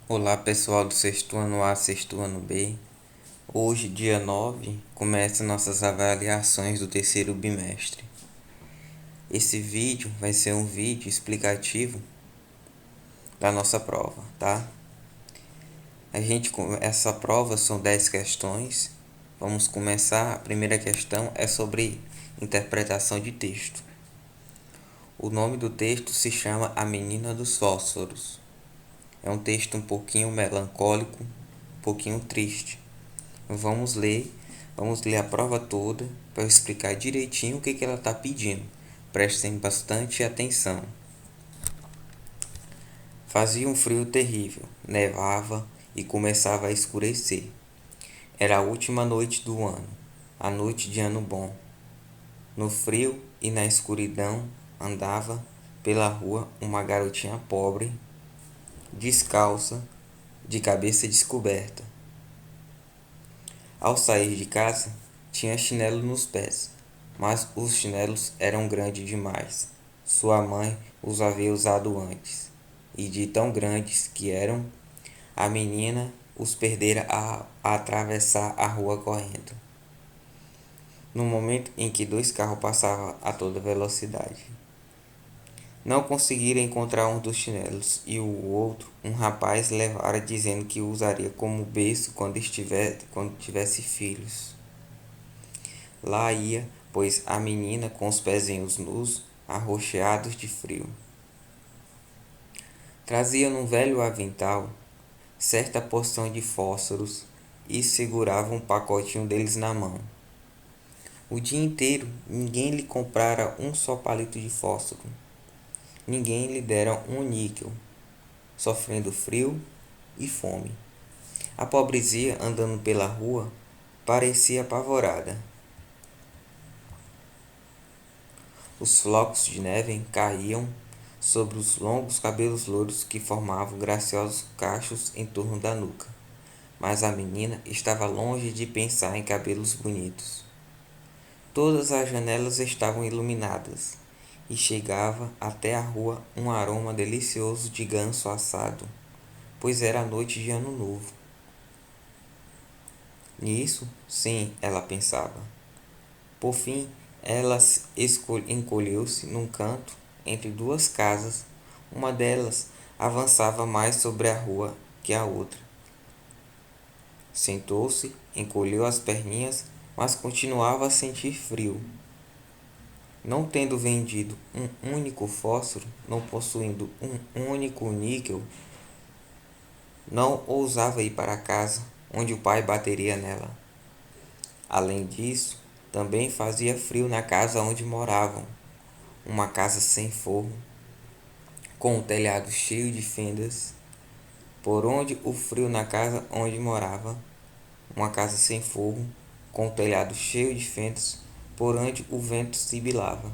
Olá pessoal do sexto ano A, sexto ano B. Hoje, dia 9, começam nossas avaliações do terceiro bimestre. Esse vídeo vai ser um vídeo explicativo da nossa prova, tá? Essa prova são 10 questões. Vamos começar. A primeira questão é sobre interpretação de texto. O nome do texto se chama A Menina dos Fósforos. É um texto um pouquinho melancólico, um pouquinho triste. Vamos ler, vamos ler a prova toda para eu explicar direitinho o que ela está pedindo. Prestem bastante atenção. Fazia um frio terrível, nevava e começava a escurecer. Era a última noite do ano, a noite de ano bom. No frio e na escuridão andava pela rua uma garotinha pobre, descalça, de cabeça descoberta. Ao sair de casa, tinha chinelo nos pés, mas os chinelos eram grandes demais. Sua mãe os havia usado antes, e de tão grandes que eram, a menina os perdera a atravessar a rua correndo. No momento em que dois carros passavam a toda velocidade. Não conseguira encontrar um dos chinelos, e o outro, um rapaz, levara dizendo que o usaria como berço quando tivesse filhos. Lá ia, pois a menina com os pezinhos nus, arroxeados de frio. Trazia num velho avental certa porção de fósforos e segurava um pacotinho deles na mão. O dia inteiro ninguém lhe comprara um só palito de fósforo. Ninguém lhe dera um níquel, sofrendo frio e fome. A pobrezinha, andando pela rua, parecia apavorada. Os flocos de neve caíam sobre os longos cabelos louros que formavam graciosos cachos em torno da nuca. Mas a menina estava longe de pensar em cabelos bonitos. Todas as janelas estavam iluminadas e chegava até a rua um aroma delicioso de ganso assado, pois era noite de ano novo. Nisso, sim, ela pensava. Por fim, ela encolheu-se num canto entre duas casas. Uma delas avançava mais sobre a rua que a outra. Sentou-se, encolheu as perninhas, mas continuava a sentir frio. Não tendo vendido um único fósforo, não possuindo um único níquel, não ousava ir para casa, onde o pai bateria nela. Além disso, também fazia frio na casa onde moravam, uma casa sem forro, com o telhado cheio de fendas, por onde o frio na casa onde morava, uma casa sem forro, com o telhado cheio de fendas, por onde o vento sibilava,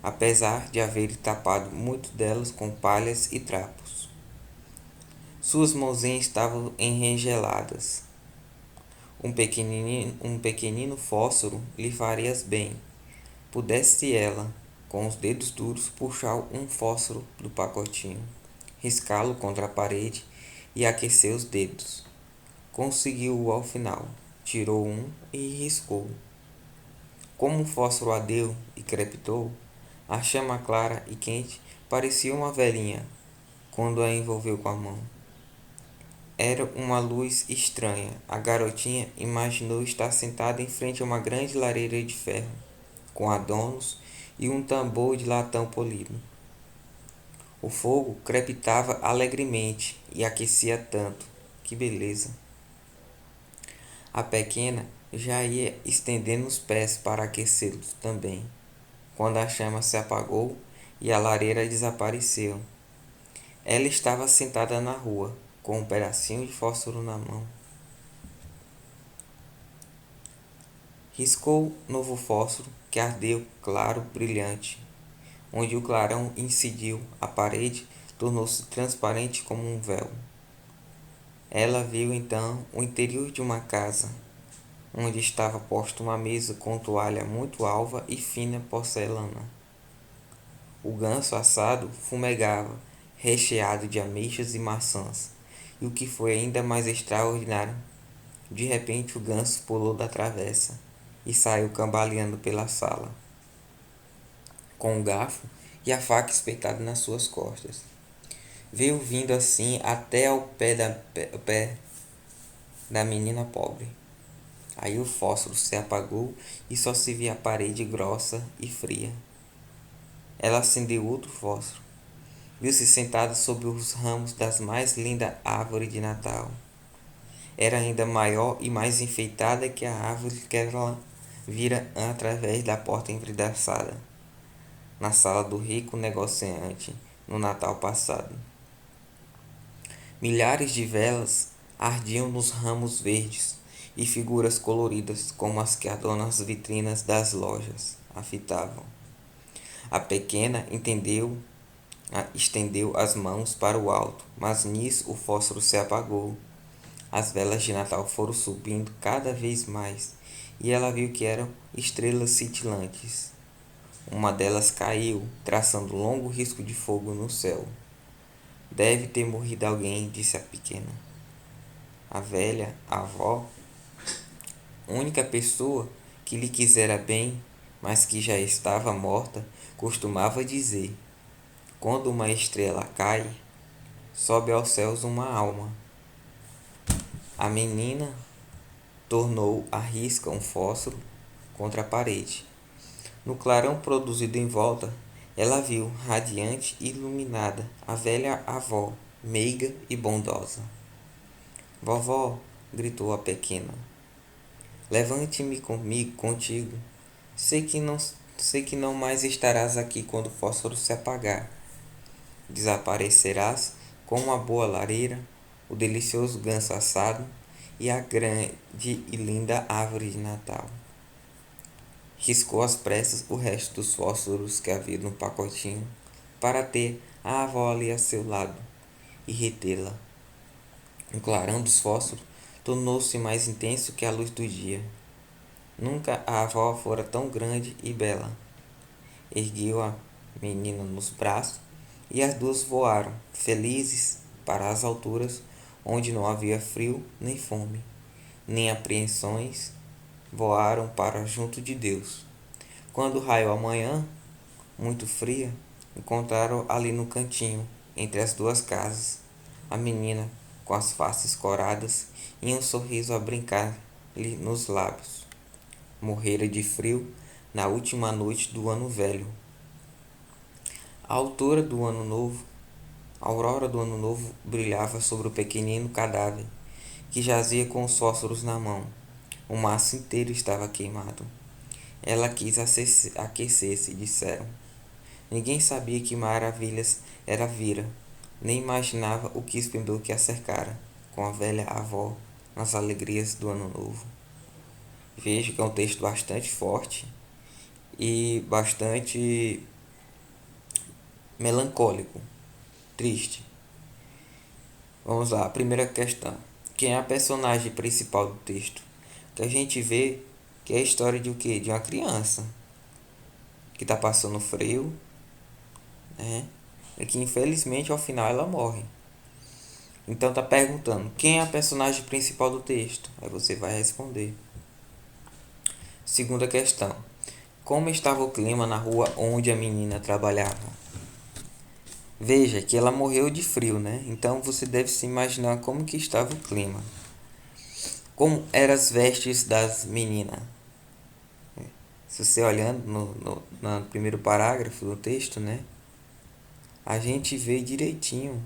apesar de haver tapado muito delas com palhas e trapos. Suas mãozinhas estavam enregeladas. Um pequenino fósforo lhe faria bem. Pudesse ela, com os dedos duros, puxar um fósforo do pacotinho, riscá-lo contra a parede e aquecer os dedos. Conseguiu-o ao final. Tirou um e riscou. Como o fósforo ardeu e crepitou, a chama clara e quente parecia uma velhinha quando a envolveu com a mão. Era uma luz estranha. A garotinha imaginou estar sentada em frente a uma grande lareira de ferro, com adornos e um tambor de latão polido. O fogo crepitava alegremente e aquecia tanto. Que beleza! A pequena já ia estendendo os pés para aquecê-los também, quando a chama se apagou e a lareira desapareceu. Ela estava sentada na rua, com um pedacinho de fósforo na mão. Riscou novo fósforo que ardeu claro, brilhante. Onde o clarão incidiu, a parede tornou-se transparente como um véu. Ela viu então o interior de uma casa, onde estava posta uma mesa com toalha muito alva e fina porcelana. O ganso assado fumegava, recheado de ameixas e maçãs, E o que foi ainda mais extraordinário, de repente o ganso pulou da travessa e saiu cambaleando pela sala, com o garfo e a faca espetada nas suas costas. Veio vindo assim até ao pé da menina pobre. Aí o fósforo se apagou e só se via a parede grossa e fria. Ela acendeu outro fósforo. Viu-se sentada sob os ramos das mais lindas árvores de Natal. Era ainda maior e mais enfeitada que a árvore que ela vira através da porta envidraçada, na sala do rico negociante, no Natal passado. Milhares de velas ardiam nos ramos verdes e figuras coloridas como as que adornam as vitrinas das lojas a fitavam. A pequena estendeu as mãos para o alto, mas nisso o fósforo se apagou. As velas de Natal foram subindo cada vez mais e ela viu que eram estrelas cintilantes. Uma delas caiu, traçando um longo risco de fogo no céu. Deve ter morrido alguém, disse a pequena. A velha, a avó, única pessoa que lhe quisera bem, mas que já estava morta, costumava dizer: quando uma estrela cai, sobe aos céus uma alma. A menina tornou a risca um fósforo contra a parede. No clarão produzido em volta, ela viu, radiante e iluminada, a velha avó, meiga e bondosa. Vovó, gritou a pequena, levante-me comigo, contigo. Sei que não mais estarás aqui quando o fósforo se apagar. Desaparecerás com uma boa lareira, o delicioso ganso assado e a grande e linda árvore de Natal. Riscou às pressas o resto dos fósforos que havia no pacotinho, para ter a avó ali a seu lado e retê-la. O clarão dos fósforos tornou-se mais intenso que a luz do dia. Nunca a avó fora tão grande e bela. Ergueu a menina nos braços e as duas voaram, felizes, para as alturas, onde não havia frio nem fome, nem apreensões, voaram para junto de Deus. Quando raiou a manhã, muito fria, encontraram ali no cantinho, entre as duas casas, a menina com as faces coradas e um sorriso a brincar-lhe nos lábios. Morrera de frio na última noite do ano velho. A altura do ano novo, a aurora do ano novo brilhava sobre o pequenino cadáver, que jazia com os fósforos na mão. O maço inteiro estava queimado. Ela quis aquecer-se, disseram. Ninguém sabia que maravilhas era vira, nem imaginava o que esplendor que a cercara, com a velha avó, nas alegrias do ano novo. Vejo que é um texto bastante forte e bastante melancólico, triste. Vamos lá, primeira questão. Quem é a personagem principal do texto? Que a gente vê que é a história de o quê? De uma criança que está passando frio, né? E que infelizmente ao final ela morre. Então tá perguntando, quem é a personagem principal do texto? Aí você vai responder. Segunda questão. Como estava o clima na rua onde a menina trabalhava? Veja que ela morreu de frio, né? Então você deve se imaginar como que estava o clima. Como eram as vestes das meninas? Se você olhando no primeiro parágrafo do texto, né? A gente vê direitinho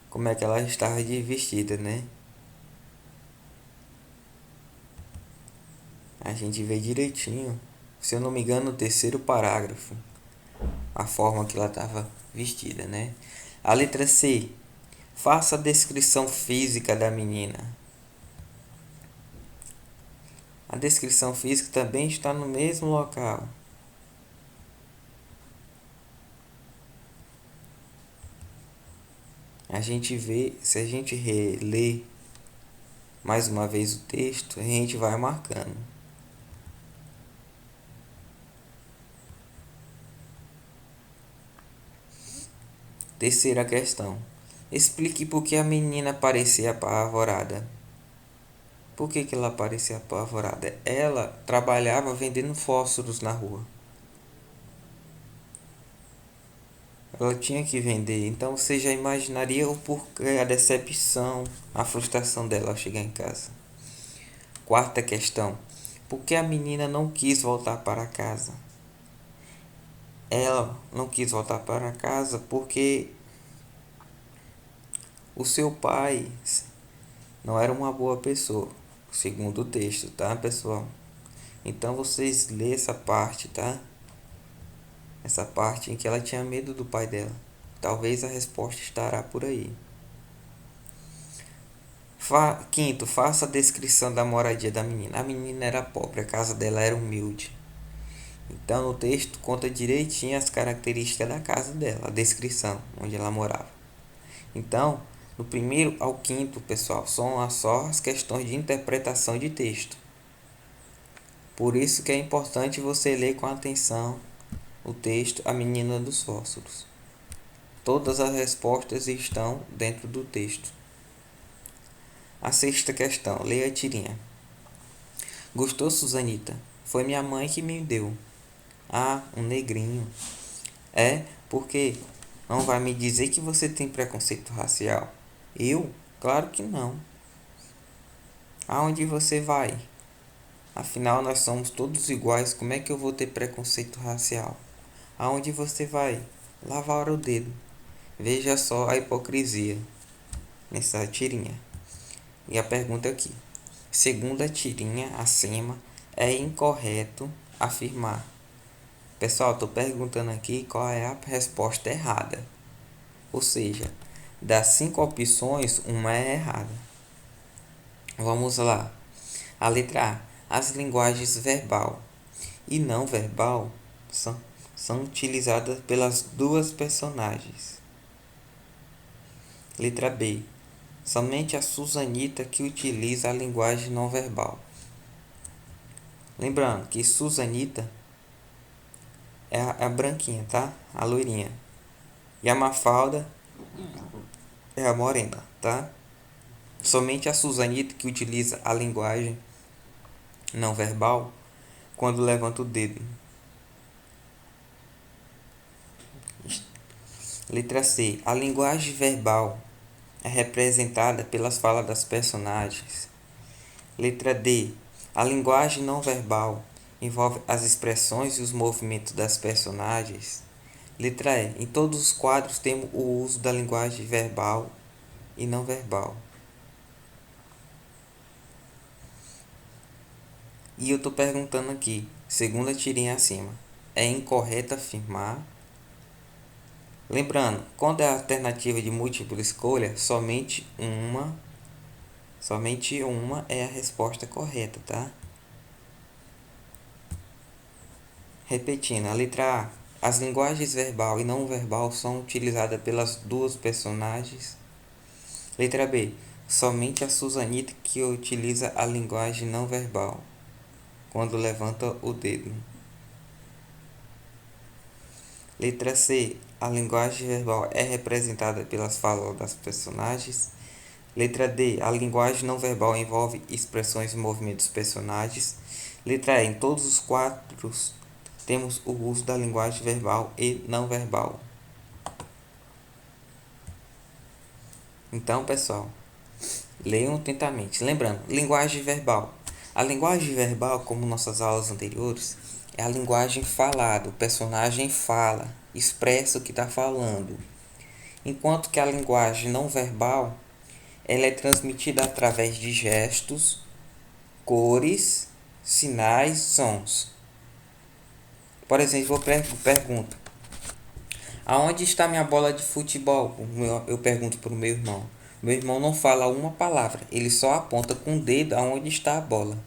como é que ela estava de vestida, né? A gente vê direitinho, se eu não me engano, no terceiro parágrafo, a forma que ela estava vestida, né? A letra C. Faça a descrição física da menina. A descrição física também está no mesmo local. A gente vê, se a gente reler mais uma vez o texto, a gente vai marcando. Terceira questão. Explique por que a menina parecia apavorada. Por que ela parecia apavorada? Ela trabalhava vendendo fósforos na rua. Ela tinha que vender, então você já imaginaria o porquê, a decepção, a frustração dela ao chegar em casa. Quarta questão: por que a menina não quis voltar para casa? Ela não quis voltar para casa porque o seu pai não era uma boa pessoa, segundo o texto, tá, pessoal? Então vocês lêem essa parte, tá? Essa parte em que ela tinha medo do pai dela. Talvez a resposta estará por aí. Quinto, faça a descrição da moradia da menina. A menina era pobre, a casa dela era humilde. Então no texto conta direitinho as características da casa dela, a descrição, onde ela morava. Então, do primeiro ao quinto, pessoal, são só as questões de interpretação de texto. Por isso que é importante você ler com atenção o texto A Menina dos Fósforos. Todas as respostas estão dentro do texto. A sexta questão, leia a tirinha. Gostou, Susanita? Foi minha mãe que me deu. Ah, um negrinho. É, porque não vai me dizer que você tem preconceito racial? Eu? Claro que não. Aonde você vai? Afinal, nós somos todos iguais, como é que eu vou ter preconceito racial? Aonde você vai? Lavar o dedo. Veja só a hipocrisia nessa tirinha. E a pergunta aqui. Segundo a tirinha acima, é incorreto afirmar. Pessoal, estou perguntando aqui qual é a resposta errada. Ou seja, das 5 opções, uma é errada. Vamos lá. A letra A. As linguagens verbal e não verbal são utilizadas pelas duas personagens. Letra B. Somente a Susanita que utiliza a linguagem não verbal. Lembrando que Susanita é a branquinha, tá? A loirinha. E a Mafalda é a morena, tá? Somente a Susanita que utiliza a linguagem não verbal quando levanta o dedo. Letra C. A linguagem verbal é representada pelas falas das personagens. Letra D. A linguagem não verbal envolve as expressões e os movimentos das personagens. Letra E. Em todos os quadros temos o uso da linguagem verbal e não verbal. E eu estou perguntando aqui, segundo a tirinha acima, é incorreto afirmar? Lembrando, quando é a alternativa de múltipla escolha, somente uma é a resposta correta, tá? Repetindo, a letra A. As linguagens verbal e não verbal são utilizadas pelas duas personagens. Letra B. Somente a Susanita que utiliza a linguagem não verbal quando levanta o dedo. Letra C. A linguagem verbal é representada pelas falas das personagens. Letra D. A linguagem não verbal envolve expressões e movimentos dos personagens. Letra E. Em todos os quadros temos o uso da linguagem verbal e não verbal. Então, pessoal, leiam atentamente. Lembrando, linguagem verbal. A linguagem verbal, como nossas aulas anteriores, é a linguagem falada. O personagem fala, expressa o que está falando. Enquanto que a linguagem não verbal, ela é transmitida através de gestos, cores, sinais, sons. Por exemplo, eu pergunto: aonde está minha bola de futebol? Eu pergunto para o meu irmão. Meu irmão não fala uma palavra, ele só aponta com o dedo aonde está a bola.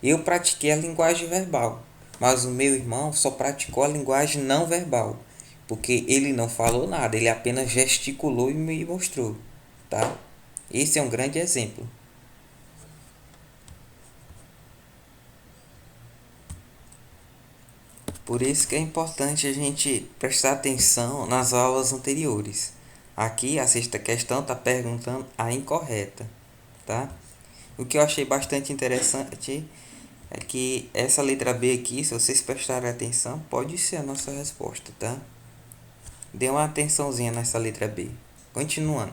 Eu pratiquei a linguagem verbal, mas o meu irmão só praticou a linguagem não verbal, porque ele não falou nada, ele apenas gesticulou e me mostrou, tá? Esse é um grande exemplo. Por isso que é importante a gente prestar atenção nas aulas anteriores. Aqui a sexta questão está perguntando a incorreta, tá? O que eu achei bastante interessante é que essa letra B aqui, se vocês prestarem atenção, pode ser a nossa resposta, tá? Dê uma atençãozinha nessa letra B. Continuando.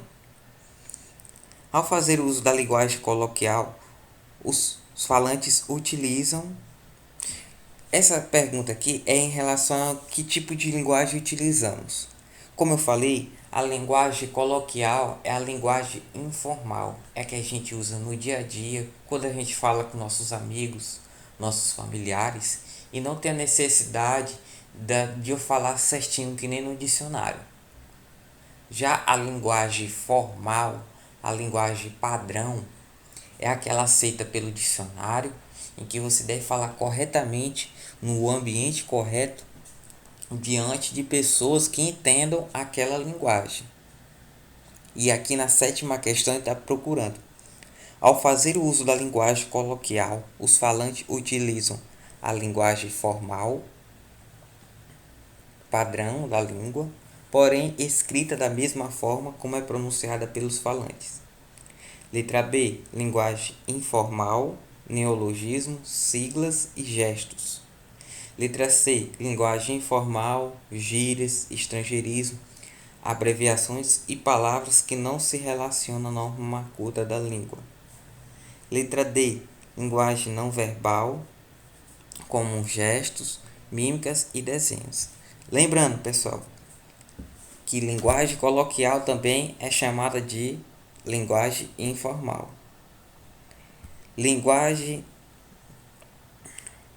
Ao fazer uso da linguagem coloquial, os falantes utilizam... Essa pergunta aqui é em relação a que tipo de linguagem utilizamos. Como eu falei, a linguagem coloquial é a linguagem informal. É a que a gente usa no dia a dia, quando a gente fala com nossos amigos, nossos familiares, e não tem a necessidade de eu falar certinho que nem no dicionário. Já a linguagem formal, a linguagem padrão, é aquela aceita pelo dicionário, em que você deve falar corretamente, no ambiente correto, diante de pessoas que entendam aquela linguagem. E aqui na sétima questão ele está procurando. Ao fazer o uso da linguagem coloquial, os falantes utilizam a linguagem formal, padrão da língua, porém escrita da mesma forma como é pronunciada pelos falantes. Letra B. Linguagem informal, neologismo, siglas e gestos. Letra C. Linguagem informal, gírias, estrangeirismo, abreviações e palavras que não se relacionam à norma culta da língua. Letra D. Linguagem não verbal, como gestos, mímicas e desenhos. Lembrando, pessoal, que linguagem coloquial também é chamada de linguagem informal. Linguagem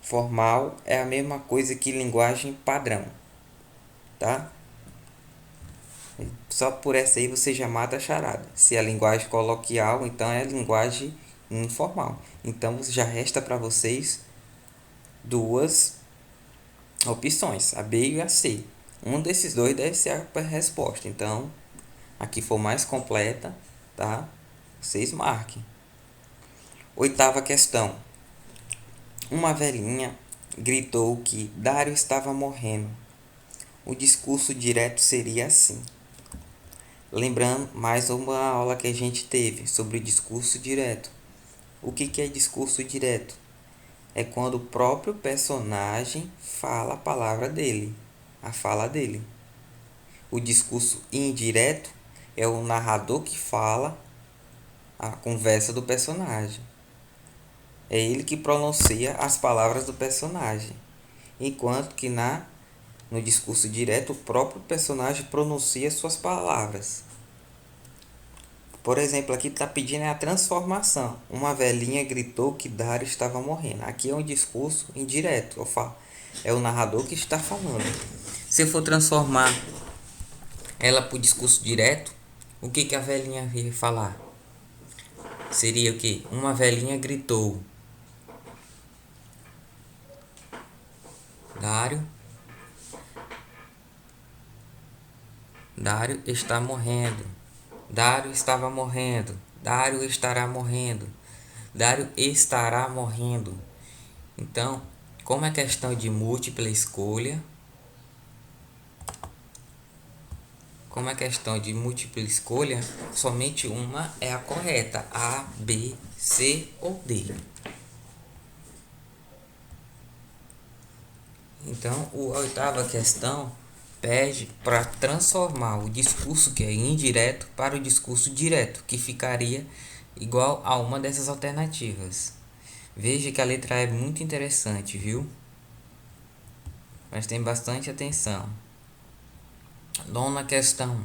formal é a mesma coisa que linguagem padrão, tá? Só por essa aí você já mata a charada. Se é linguagem coloquial, então é linguagem informal. Então já resta para vocês duas opções, a B e a C. Um desses dois deve ser a resposta. Então, aqui for mais completa, tá? Vocês marquem. Oitava questão. Uma velhinha gritou que Dário estava morrendo. O discurso direto seria assim. Lembrando mais uma aula que a gente teve sobre o discurso direto. O que é discurso direto? É quando o próprio personagem fala a palavra dele, a fala dele. O discurso indireto é o narrador que fala a conversa do personagem. É ele que pronuncia as palavras do personagem. Enquanto que no discurso direto, o próprio personagem pronuncia suas palavras. Por exemplo, aqui está pedindo a transformação. Uma velhinha gritou que Dário estava morrendo. Aqui é um discurso indireto. Eu falo, é o narrador que está falando. Se eu for transformar ela para o discurso direto, o que a velhinha ia falar? Seria o que? Uma velhinha gritou. Dário está morrendo. Dário estava morrendo. Dário estará morrendo. Dário estará morrendo. Então, como é questão de múltipla escolha, somente uma é a correta. A, B, C ou D. Então, a oitava questão pede para transformar o discurso que é indireto para o discurso direto, que ficaria igual a uma dessas alternativas. Veja que a letra A é muito interessante, viu? Mas tem bastante atenção. Nona questão.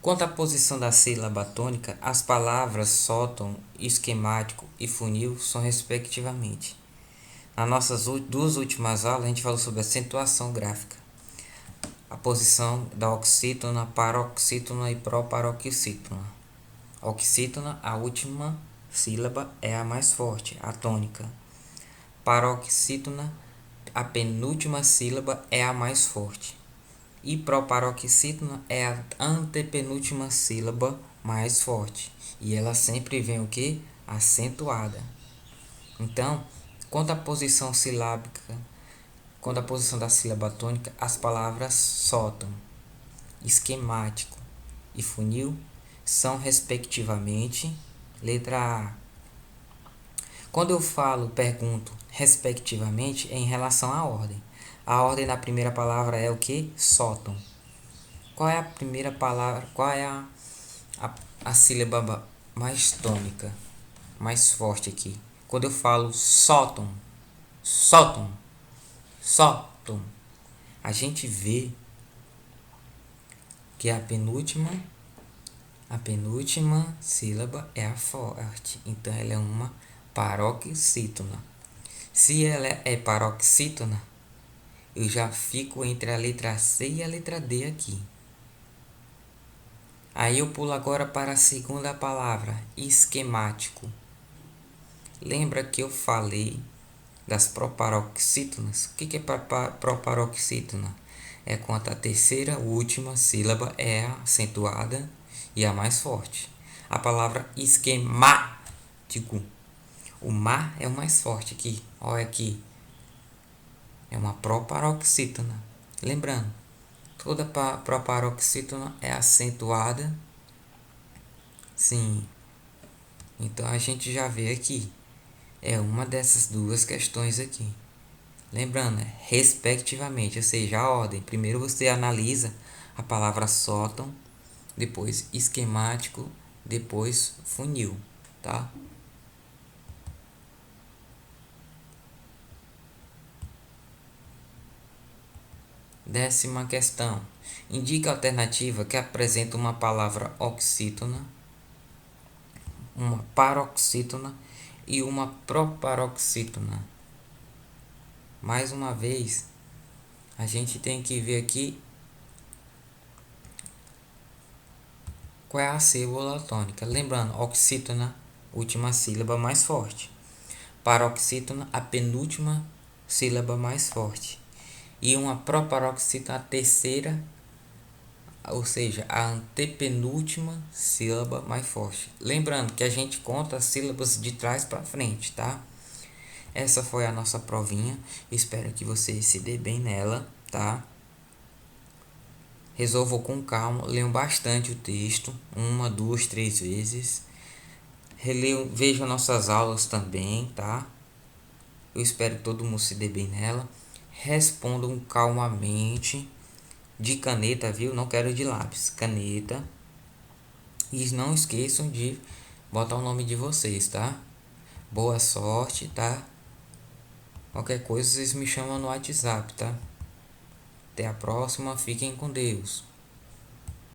Quanto à posição da sílaba tônica, as palavras sótão, esquemático e funil são respectivamente. Nas nossas duas últimas aulas, a gente falou sobre acentuação gráfica. A posição da oxítona, paroxítona e proparoxítona. Oxítona, a última sílaba, é a mais forte, a tônica. Paroxítona, a penúltima sílaba, é a mais forte. E proparoxítona é a antepenúltima sílaba mais forte. E ela sempre vem o que? Acentuada. Então, quanto à posição silábica, quando a posição da sílaba tônica, as palavras sótão, esquemático, e funil são, respectivamente, letra A. Quando eu pergunto respectivamente, é em relação à ordem. A ordem da primeira palavra é o que? Sótão. Qual é a primeira palavra? Qual é a sílaba mais tônica, mais forte aqui? Quando eu falo sótão, sótão, sótão, a gente vê que a penúltima sílaba é a forte. Então ela é uma paroxítona. Se ela é paroxítona, eu já fico entre a letra C e a letra D aqui. Aí eu pulo agora para a segunda palavra, esquemático. Lembra que eu falei das proparoxítonas? O que é proparoxítona? É quando a terceira última sílaba é acentuada e a mais forte. A palavra esquemático. O má é o mais forte aqui. Olha aqui. É uma proparoxítona. Lembrando, toda proparoxítona é acentuada. Sim. Então a gente já vê aqui. É uma dessas duas questões aqui. Lembrando, respectivamente, ou seja, a ordem. Primeiro você analisa a palavra sótão, depois esquemático, depois funil, tá? Décima questão. Indica a alternativa que apresenta uma palavra oxítona, uma paroxítona e uma proparoxítona. Mais uma vez, a gente tem que ver aqui qual é a sílaba tônica. Lembrando, oxítona, última sílaba mais forte. Paroxítona, a penúltima sílaba mais forte. E uma proparoxítona, a terceira, ou seja, a antepenúltima sílaba mais forte. Lembrando que a gente conta as sílabas de trás para frente, tá? Essa foi a nossa provinha. Espero que você se dê bem nela, tá? Resolvam com calma, leiam bastante o texto, uma, duas, três vezes. Releiam, vejam nossas aulas também, tá? Eu espero que todo mundo se dê bem nela. Respondam calmamente, de caneta, viu? Não quero de lápis, caneta. E não esqueçam de botar o nome de vocês, tá? Boa sorte, tá? Qualquer coisa vocês me chamam no WhatsApp, tá? Até a próxima, fiquem com Deus.